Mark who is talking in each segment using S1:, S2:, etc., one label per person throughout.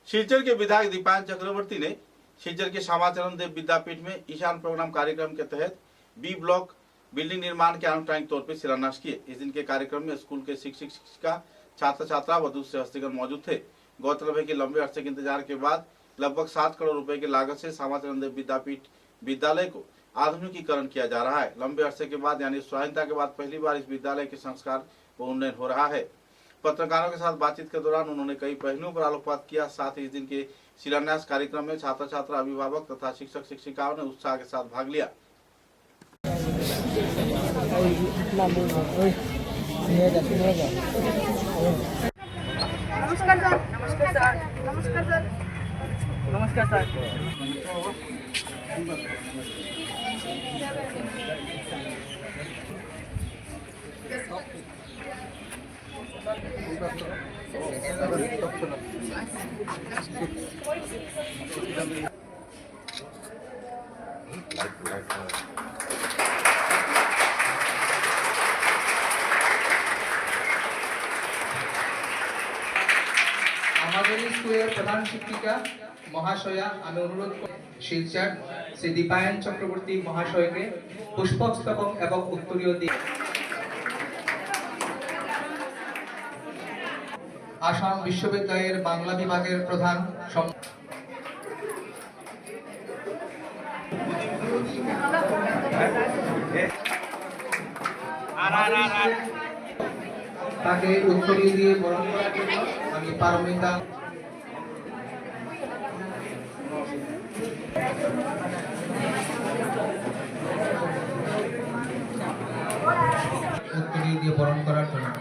S1: शिलचर के विधायक दीपायन चक्रवर्ती ने शिलचर के श्यामाचरण देव विद्यापीठ में ईशान प्रोग्राम कार्यक्रम के तहत बी ब्लॉक बिल्डिंग निर्माण के आनुষ্ঠাनिक तौर पर शिलान्यास किए। इस दिन के कार्यक्रम में स्कूल के शिक्षक शिक्षिका छात्र छात्रा व दूसरे हस्तीगण मौजूद थे। गौरतलब है कि लंबे अरसे के इंतजार के बाद लगभग 7 करोड़ रुपए की लागत से श्यामाचरण देव विद्यापीठ विद्यालय को आधुनिकीकरण किया जा रहा है। लंबे अरसे के बाद यानी स्वाधीनता के बाद पहली बार इस विद्यालय के संस्कार व उन्नयन हो रहा है। पत्रकारों के साथ बातचीत के दौरान उन्होंने कई पहलुओं पर आलोकपात किया। साथ ही इस दिन के शिलान्यास कार्यक्रम में छात्र छात्रा, अभिभावक तथा शिक्षक शिक्षिकाओं ने उत्साह के साथ भाग लिया।
S2: नमस्कार सर। नमस्कार सर। नमस्कार सर। नमस्कार सर।
S3: हमारे स्कूलेर प्रधान शिक्षिका महाशया आमी अनुरोध शिलचर श्री दीपायन चक्रवर्ती महाशय के पुष्पस्तबक एवं उत्तरीय दिए आसाम विश्वविद्यालय बांगला विभागेर प्रधान ताके उत्तरीय दिए बरण करार जोन्नो आमी पारमिता उत्तरीय दिए बरण करार जोन्नो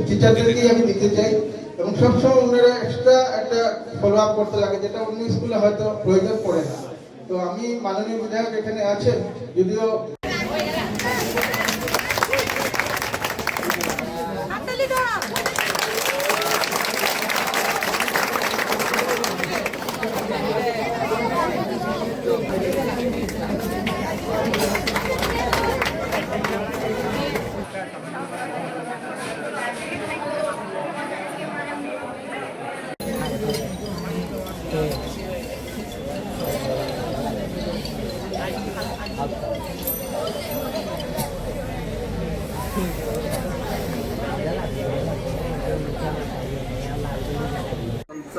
S3: টিচারদেরকেই আমি দিতে চাই এবং সবসময় ওনারা এক্সট্রা একটা ফলো আপ করতে লাগে, যেটা অন্য স্কুলে হয়তো প্রয়োজন পড়ে না। তো আমি মাননীয় বিধায়ক এখানে আছেন, যদিও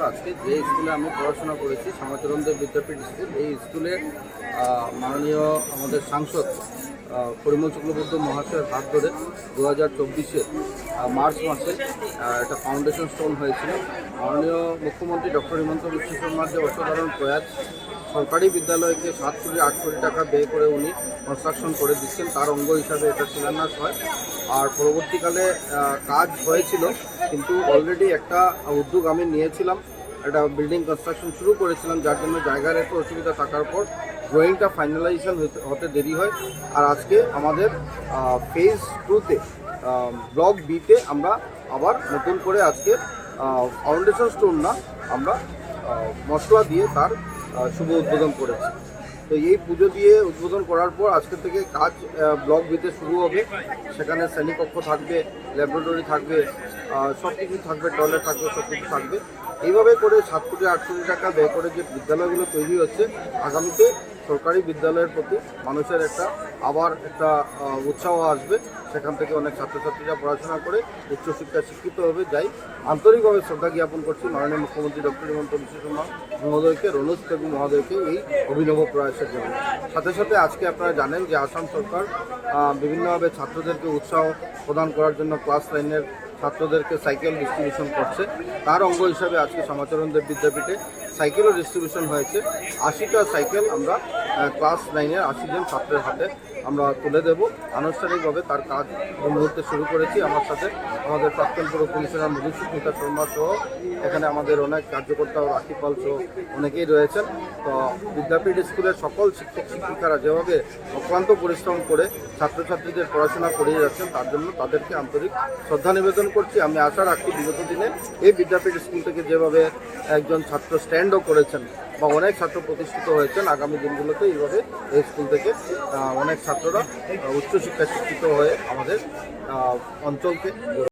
S4: আজকে যে স্কুলে আমি পড়াশোনা করেছি শ্যামাচরণ দেব বিদ্যাপীঠ স্কুল, এই স্কুলে মাননীয় আমাদের সাংসদ পরিমল চক্রবর্তী মহাশয়ের হাত ধরে 2024 মার্চ মাসে একটা ফাউন্ডেশন স্টোন হয়েছিল। মাননীয় মুখ্যমন্ত্রী ডক্টর হিমন্ত বিশ্ব শর্মার যে অসাধারণ প্রয়াস, সরকারি বিদ্যালয়কে 7 কোটি 8 কোটি টাকা ব্যয় করে উনি কনস্ট্রাকশন করে দিচ্ছেন, তার অঙ্গ হিসাবে এটা শিলান্যাস হয়। আর পরবর্তীকালে কাজ হয়েছিল, কিন্তু অলরেডি একটা উদ্যোগ আমি নিয়েছিলাম, একটা বিল্ডিং কনস্ট্রাকশন শুরু করেছিলাম, যার জন্য জায়গার একটু অসুবিধা থাকার পর ড্রয়িংটা ফাইনালাইজেশন হতে দেরি হয়। আর আজকে আমাদের ফেজ 2-তে ব্লক বিতে আমরা আবার নতুন করে আজকে ফাউন্ডেশন স্টোন না আমরা মশলা দিয়ে তার শুভ উদ্বোধন করেছি। তো এই পুজো দিয়ে উদ্বোধন করার পর আজকে থেকে কাজ ব্লক বিতে শুরু হবে। সেখানে শ্রেণীকক্ষ থাকবে, ল্যাবরেটরি থাকবে, সব কিছু থাকবে, টয়লেট থাকবে, সব কিছু থাকবে। এইভাবে করে 7 কোটি 8 কোটি টাকা ব্যয় করে যে বিদ্যালয়গুলো তৈরি হচ্ছে, আগামীতে সরকারি বিদ্যালয়ের প্রতি মানুষের আবার একটা উৎসাহ আসবে। সেখান থেকে অনেক ছাত্রছাত্রীরা পড়াশোনা করে উচ্চশিক্ষায় শিক্ষিত হবে। যাই আন্তরিকভাবে শ্রদ্ধা জ্ঞাপন করছি মাননীয় মুখ্যমন্ত্রী ডক্টর হিমন্ত বিশ্ব শর্মা মহোদয়কে, রনোজ পেগু মহোদয়কে এই অভিনব প্রয়াসের জন্য। সাথে সাথে আজকে আপনারা জানেন যে আসাম সরকার বিভিন্নভাবে ছাত্রদেরকে উৎসাহ প্রদান করার জন্য ক্লাস 9-এর ছাত্রদেরকে সাইকেল ডিস্ট্রিবিউশন করছে। তার অঙ্গ হিসাবে আজকে শ্যামাচরণ দেব বিদ্যাপীঠে সাইকেলও ডিস্ট্রিবিউশন হয়েছে। 80টা সাইকেল আমরা ক্লাস 9-এর 80 জন ছাত্রের হাতে আমরা তুলে দেব। আনুষ্ঠানিকভাবে তার কাজ এই মুহূর্তে শুরু করেছি। আমার সাথে আমাদের প্রাক্তন পুর কমিশনার মধুসূদন শর্মা সহ এখানে আমাদের অনেক কার্যকর্তা ও রাখিপাল সহ অনেকেই রয়েছেন। তো বিদ্যাপীঠ স্কুলের সকল শিক্ষক শিক্ষিকারা যেভাবে অক্লান্ত পরিশ্রম করে ছাত্রছাত্রীদের পড়াশোনা করিয়ে যাচ্ছেন, তার জন্য তাদেরকে আন্তরিক শ্রদ্ধা নিবেদন করছি। আমি আশা রাখছি বিগত দিনে এই বিদ্যাপীঠ স্কুল থেকে যেভাবে একজন ছাত্র স্ট্যান্ডও করেছেন বা অনেক ছাত্র প্রতিষ্ঠিত হয়েছেন, আগামী দিনগুলোতে এইভাবে এই স্কুল থেকে অনেক ছাত্ররা উচ্চশিক্ষায় শিক্ষিত হয়ে আমাদের অঞ্চলকে